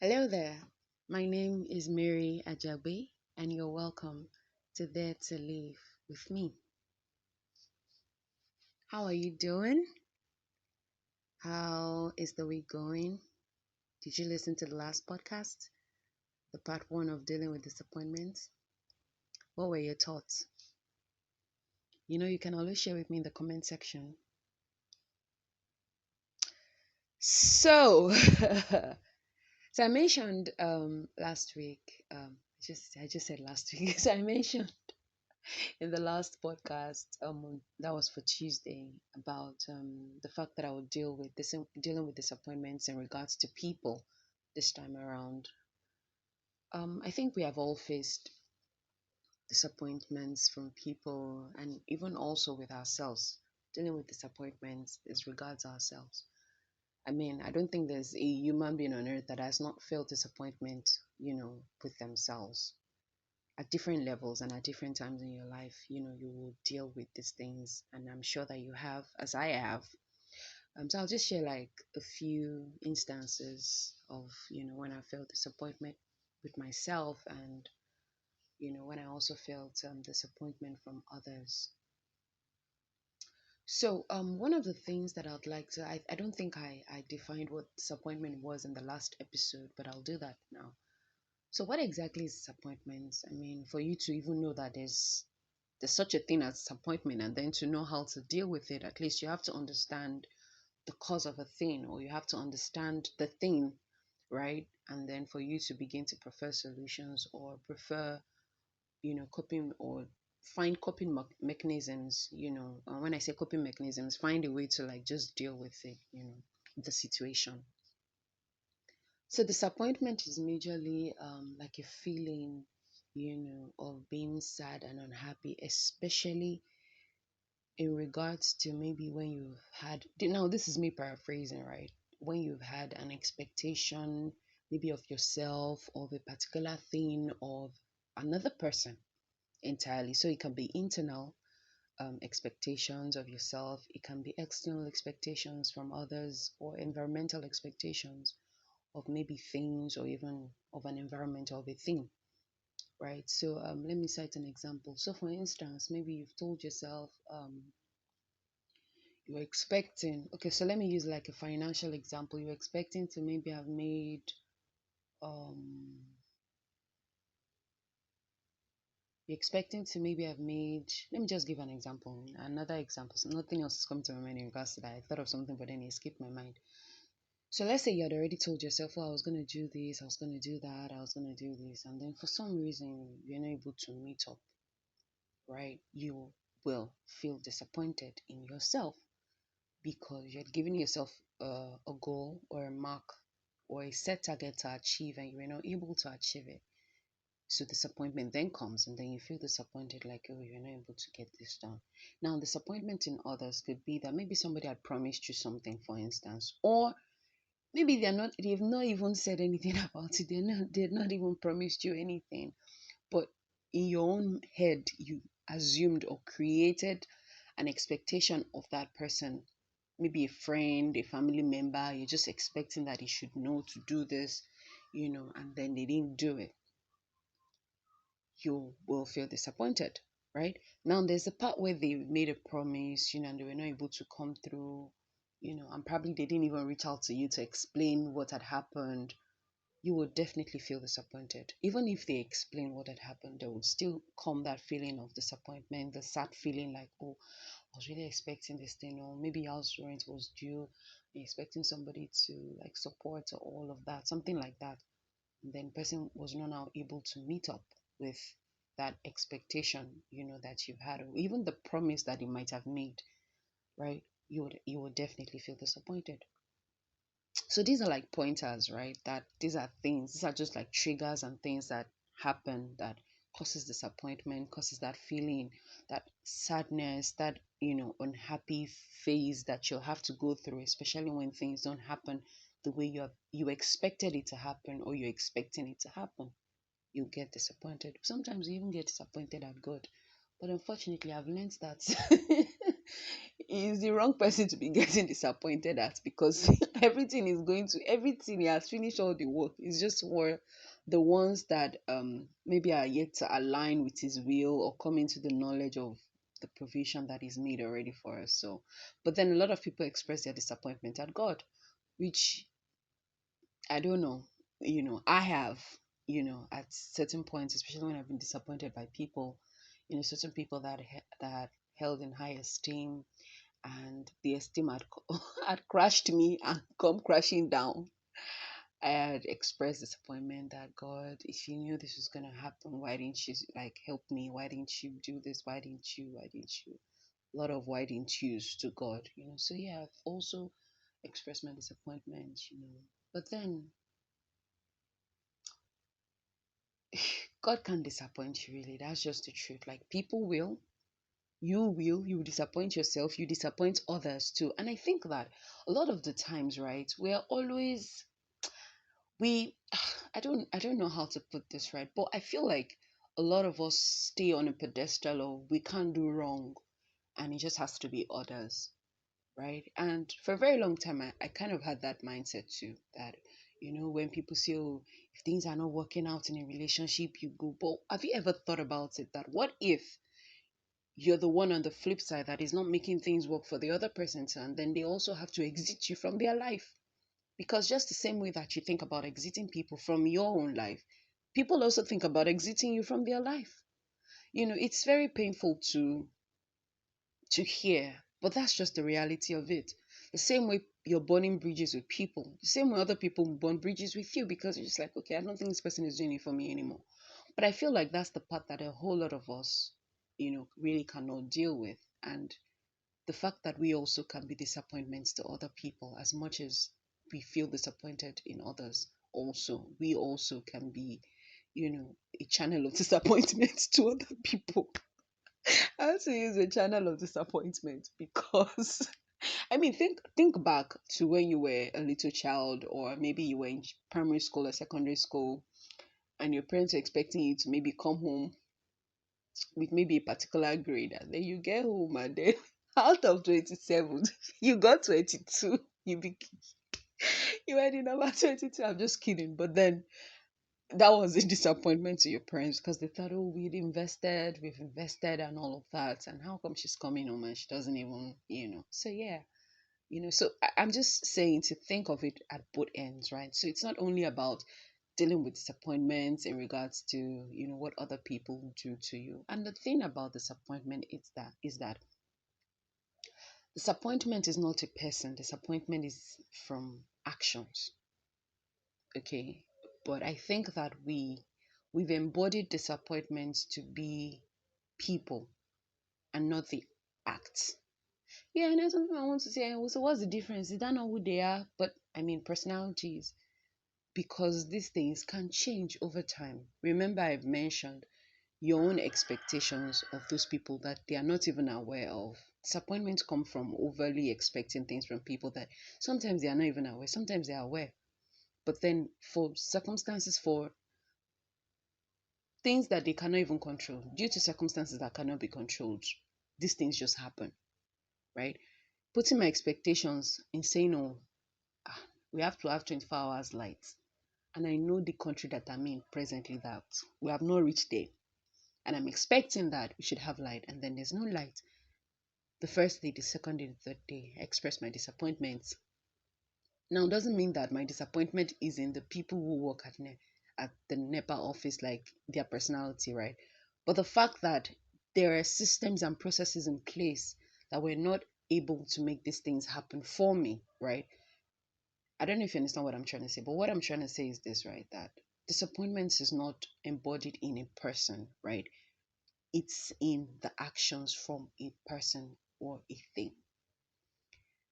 Hello there. My name is Mary Ajabi, and you're welcome to Dare to Live with me. How are you doing? How is the week going? Did you listen to the last podcast, the part one of dealing with disappointments? What were your thoughts? You can always share with me in the comment section. So, so I mentioned last week. I just said last week. So I mentioned in the last podcast, that was for Tuesday, about the fact that I would dealing with disappointments in regards to people this time around. I think we have all faced disappointments from people, and even also with ourselves. Dealing with disappointments as regards ourselves. I mean, I don't think there's a human being on earth that has not felt disappointment, with themselves at different levels and at different times in your life. You will deal with these things, and I'm sure that you have, as I have. So I'll just share like a few instances of when I felt disappointment with myself, and when I also felt disappointment from others. So one of the things that I'd like to, I don't think I defined what disappointment was in the last episode, but I'll do that now. So what exactly is disappointment? I mean, for you to even know that there's such a thing as disappointment, and then to know how to deal with it, at least you have to understand the cause of a thing, or you have to understand the thing, right? And then for you to begin to prefer solutions, or prefer coping, or find coping mechanisms. When I say coping mechanisms, find a way to like just deal with it, the situation. So disappointment is majorly like a feeling, of being sad and unhappy, especially in regards to maybe when you've had, now this is me paraphrasing, right? When you've had an expectation, maybe of yourself, of a particular thing, of another person entirely. So it can be internal expectations of yourself, it can be external expectations from others, or environmental expectations of maybe things, or even of an environment, of a thing, right? So let me cite an example. So for instance, maybe you've told yourself, you're expecting, okay, so let me use like a financial example. You're expecting to maybe have made, um you're expecting to maybe have made, let me just give an example, another example. So nothing else is coming to my mind in regards to that. I thought of something, but then it escaped my mind. So let's say you had already told yourself, oh, I was going to do this, I was going to do that, I was going to do this, and then for some reason you're not able to meet up, right? You will feel disappointed in yourself, because you had given yourself a goal or a mark or a set target to achieve, and you were not able to achieve it. So disappointment then comes, and then you feel disappointed, like, oh, you're not able to get this done. Now, disappointment in others could be that maybe somebody had promised you something, for instance, or maybe they've not even said anything about it. They've not even promised you anything. But in your own head, you assumed or created an expectation of that person, maybe a friend, a family member. You're just expecting that he should know to do this, and then they didn't do it. You will feel disappointed, right? Now, there's a part where they made a promise, and they were not able to come through, and probably they didn't even reach out to you to explain what had happened. You would definitely feel disappointed. Even if they explain what had happened, there would still come that feeling of disappointment, the sad feeling like, oh, I was really expecting this thing, or maybe house rent was due, expecting somebody to like support, or all of that, something like that. And then person was not now able to meet up with that expectation, that you've had, or even the promise that you might have made, right? You would definitely feel disappointed. So these are like pointers, right? That these are just like triggers and things that happen that causes disappointment, causes that feeling, that sadness, that unhappy phase that you'll have to go through, especially when things don't happen the way you expected it to happen, or you're expecting it to happen. You get disappointed. Sometimes you even get disappointed at God. But unfortunately, I've learned that He's the wrong person to be getting disappointed at, because everything he has finished all the work. It's just for the ones that maybe are yet to align with his will or come into the knowledge of the provision that he's made already for us. So, but then a lot of people express their disappointment at God, which I don't know. I have, at certain points, especially when I've been disappointed by people, certain people that held in high esteem, and the esteem had, had crashed me and come crashing down. I had expressed disappointment that, God, if you knew this was gonna happen, why didn't you like help me? Why didn't you do this? Why didn't you? Why didn't you? A lot of why didn't yous to God. So yeah, I've also expressed my disappointment. But then God can't disappoint you, really. That's just the truth. Like, people will, you disappoint yourself, you disappoint others too. And I think that a lot of the times, right, we're always, we, I don't know how to put this right, but I feel like a lot of us stay on a pedestal of we can't do wrong, and it just has to be others, right? And for a very long time, I kind of had that mindset too, that, when people say, oh, if things are not working out in a relationship, you go. But have you ever thought about it, that what if you're the one on the flip side that is not making things work for the other person, and then they also have to exit you from their life? Because just the same way that you think about exiting people from your own life, people also think about exiting you from their life. It's very painful to hear, but that's just the reality of it. The same way you're burning bridges with people, the same way other people burn bridges with you, because you're just like, okay, I don't think this person is doing it for me anymore. But I feel like that's the part that a whole lot of us, really cannot deal with. And the fact that we also can be disappointments to other people, as much as we feel disappointed in others, also, we also can be, a channel of disappointment to other people. I have to use a channel of disappointment because I mean, think back to when you were a little child, or maybe you were in primary school or secondary school, and your parents were expecting you to maybe come home with maybe a particular grade, and then you get home and then out of 27, you got 22. You were the number 22. I'm just kidding, but then that was a disappointment to your parents, because they thought, oh, we've invested and all of that, and how come she's coming home and she doesn't even. So yeah, so I'm just saying to think of it at both ends, right? So it's not only about dealing with disappointments in regards to, what other people do to you. And the thing about disappointment is that disappointment is not a person. Disappointment is from actions. Okay. But I think that we've embodied disappointment to be people and not the acts. Yeah, and that's something I want to say. So what's the difference? Is that not who they are? But I mean, personalities, because these things can change over time. Remember, I've mentioned your own expectations of those people that they are not even aware of. Disappointments come from overly expecting things from people that sometimes they are not even aware, sometimes they are aware. But then, for circumstances, for things that they cannot even control, due to circumstances that cannot be controlled, these things just happen, right? Putting my expectations in saying, oh, we have to have 24 hours light. And I know the country that I'm in presently that we have not reached there. And I'm expecting that we should have light, and then there's no light. The first day, the second day, the third day, I express my disappointment. Now, it doesn't mean that my disappointment is in the people who work at the NEPA office, like their personality, right? But the fact that there are systems and processes in place that were not able to make these things happen for me, right? I don't know if you understand what I'm trying to say, but what I'm trying to say is this, right? That disappointment is not embodied in a person, right? It's in the actions from a person or a thing.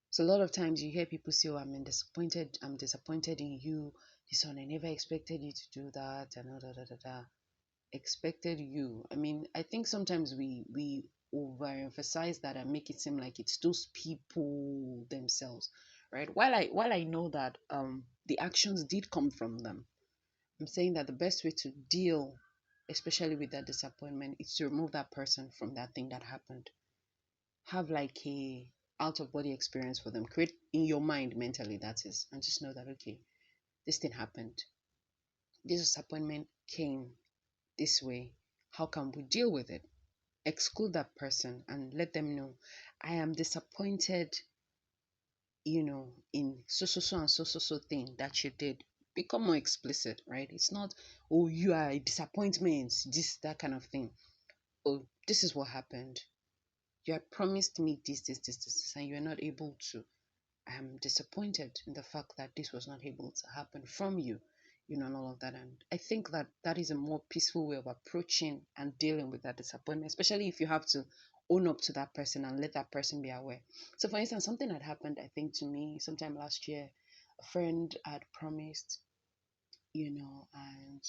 So a lot of times you hear people say, oh, I'm disappointed in you. This one, I never expected you to do that, and da da da da. Expected you. I mean, I think sometimes we overemphasize that and make it seem like it's those people themselves, right? While I know that the actions did come from them, I'm saying that the best way to deal, especially with that disappointment, is to remove that person from that thing that happened. Have like out of body experience for them. Create in your mind mentally, that is, and just know that okay, this thing happened. This disappointment came this way. How can we deal with it? Exclude that person and let them know I am disappointed, in so and so thing that you did. Become more explicit, right? It's not, oh, you are a disappointment, this, that kind of thing. Oh, this is what happened. You had promised me this, and you're not able to. I'm disappointed in the fact that this was not able to happen from you, and all of that. And I think that that is a more peaceful way of approaching and dealing with that disappointment, especially if you have to own up to that person and let that person be aware. So, for instance, something had happened, I think, to me sometime last year. A friend had promised, and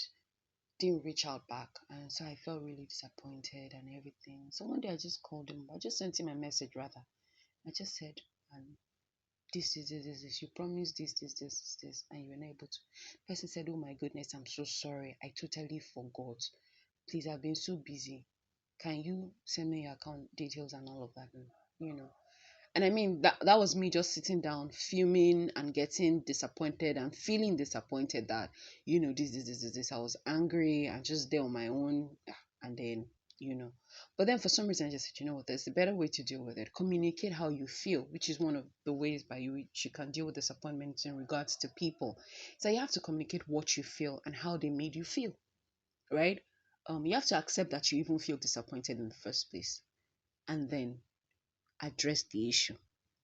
didn't reach out back. And so I felt really disappointed and everything. So one day I just called him, I just sent him a message rather. I just said, and this. You promised this, and you were not able to. The person said, oh my goodness, I'm so sorry. I totally forgot. Please, I've been so busy. Can you send me your account details and all of that? And, you know, and I mean, that was me just sitting down, fuming and getting disappointed and feeling disappointed that, this. I was angry and just there on my own. And then, you know, but then for some reason I just said, you know what, there's a better way to deal with it. Communicate how you feel, which is one of the ways by which you can deal with disappointment in regards to people. So you have to communicate what you feel and how they made you feel, right? You have to accept that you even feel disappointed in the first place, and then address the issue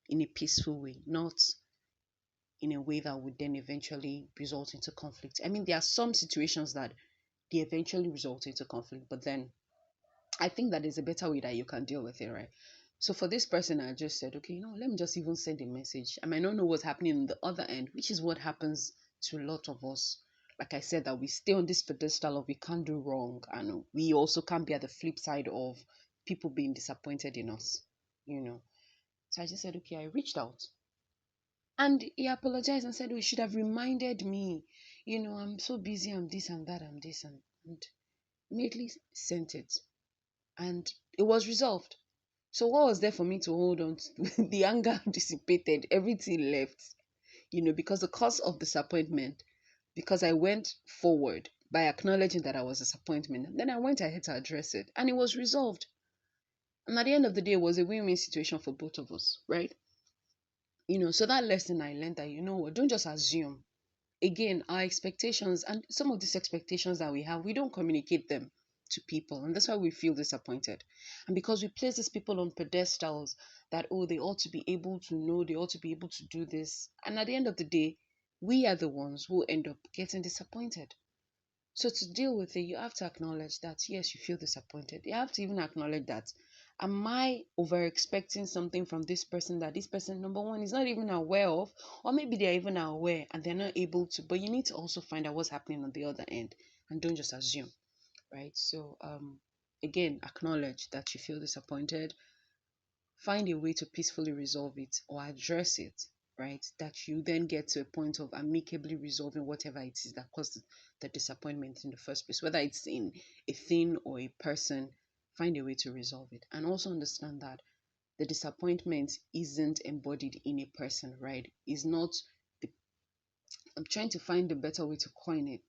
in a peaceful way, not in a way that would then eventually result into conflict. I mean, there are some situations that they eventually result into conflict, but then I think that there's a better way that you can deal with it, right? So for this person, I just said, okay, let me just even send a message. I might not know what's happening on the other end, which is what happens to a lot of us. Like I said, that we stay on this pedestal of we can't do wrong, and we also can't be at the flip side of people being disappointed in us, you know. So I just said, okay, I reached out. And he apologized and said, oh, you should have reminded me. I'm so busy, I'm this and that, I'm this. And immediately sent it. And it was resolved. So what was there for me to hold on to? The anger dissipated, everything left, because the cause of disappointment, because I went forward by acknowledging that I was a disappointment. Then I went ahead to address it and it was resolved. And at the end of the day, it was a win-win situation for both of us, right? So that lesson I learned that, what, don't just assume. Again, our expectations and some of these expectations that we have, we don't communicate them to people, and that's why we feel disappointed. And because we place these people on pedestals that, oh, they ought to be able to know, they ought to be able to do this, and at the end of the day, we are the ones who end up getting disappointed. So to deal with it, you have to acknowledge that yes, you feel disappointed. You have to even acknowledge that, am I over expecting something from this person that this person, number one, is not even aware of, or maybe they're even aware and they're not able to. But you need to also find out what's happening on the other end, and don't just assume, right? So again, acknowledge that you feel disappointed, find a way to peacefully resolve it or address it, right? That you then get to a point of amicably resolving whatever it is that caused the disappointment in the first place, whether it's in a thing or a person. Find a way to resolve it, and also understand that the disappointment isn't embodied in a person, right? Is not the, I'm trying to find a better way to coin it.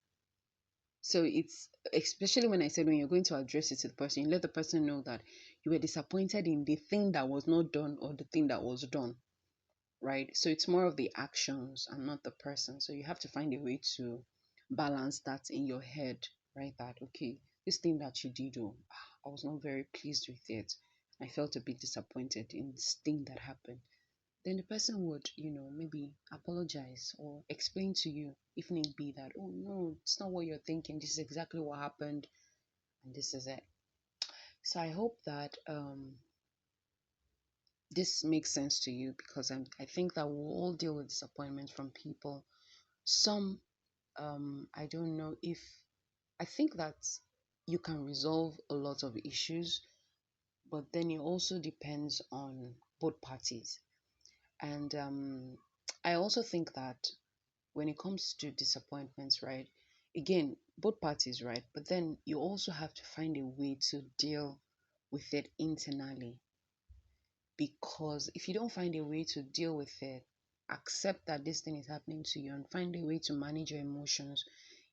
So it's, especially when I said when you're going to address it to the person, you let the person know that you were disappointed in the thing that was not done or the thing that was done, right? So it's more of the actions and not the person. So you have to find a way to balance that in your head, right? That, okay, this thing that you did, oh, I was not very pleased with it. I felt a bit disappointed in this thing that happened. Then the person would, maybe apologize or explain to you, if need be, that, oh no, it's not what you're thinking. This is exactly what happened, and this is it. So I hope that this makes sense to you, because I think that we'll all deal with disappointment from people. Some, I don't know if, I think that you can resolve a lot of issues, but then it also depends on both parties. And I also think that when it comes to disappointments, right? Again, both parties, right? But then you also have to find a way to deal with it internally. Because if you don't find a way to deal with it, accept that this thing is happening to you, and find a way to manage your emotions,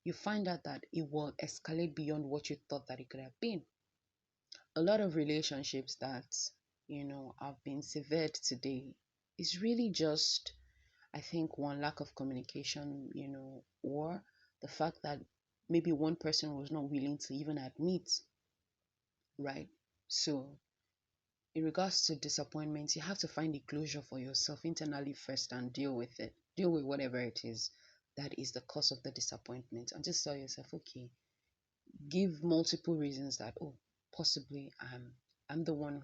you find out that it will escalate beyond what you thought that it could have been. A lot of relationships that, have been severed today is really just, I think, one, lack of communication, or the fact that maybe one person was not willing to even admit, right? So in regards to disappointments, you have to find a closure for yourself internally first and deal with it. Deal with whatever it is that is the cause of the disappointment, and just tell yourself, okay, give multiple reasons that, oh, possibly I'm the one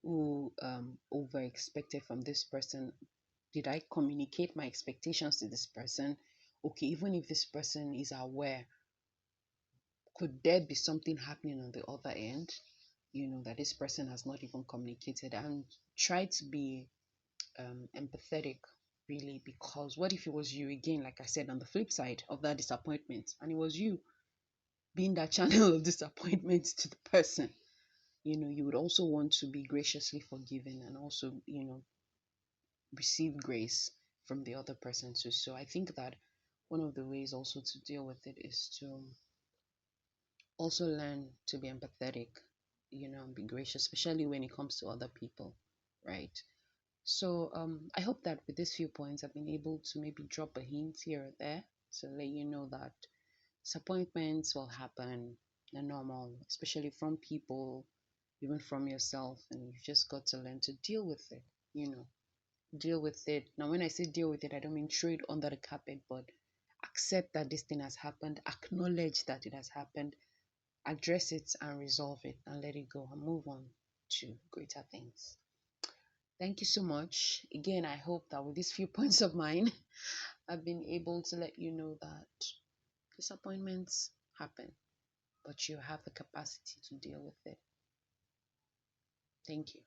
who over expected from this person. Did I communicate my expectations to this person? Okay, even if this person is aware, could there be something happening on the other end, that this person has not even communicated? And try to be empathetic, really, because what if it was you again, like I said, on the flip side of that disappointment, and it was you being that channel of disappointment to the person? You would also want to be graciously forgiven, and also, receive grace from the other person too. So I think that one of the ways also to deal with it is to also learn to be empathetic, be gracious, especially when it comes to other people, right? So I hope that with these few points, I've been able to maybe drop a hint here or there to let you know that disappointments will happen. They're normal, especially from people, even from yourself, and you've just got to learn to deal with it. You know, deal with it. Now, when I say deal with it, I don't mean throw it under the carpet, but accept that this thing has happened, acknowledge that it has happened, address it and resolve it, and let it go and move on to greater things. Thank you so much. Again, I hope that with these few points of mine, I've been able to let you know that disappointments happen, but you have the capacity to deal with it. Thank you.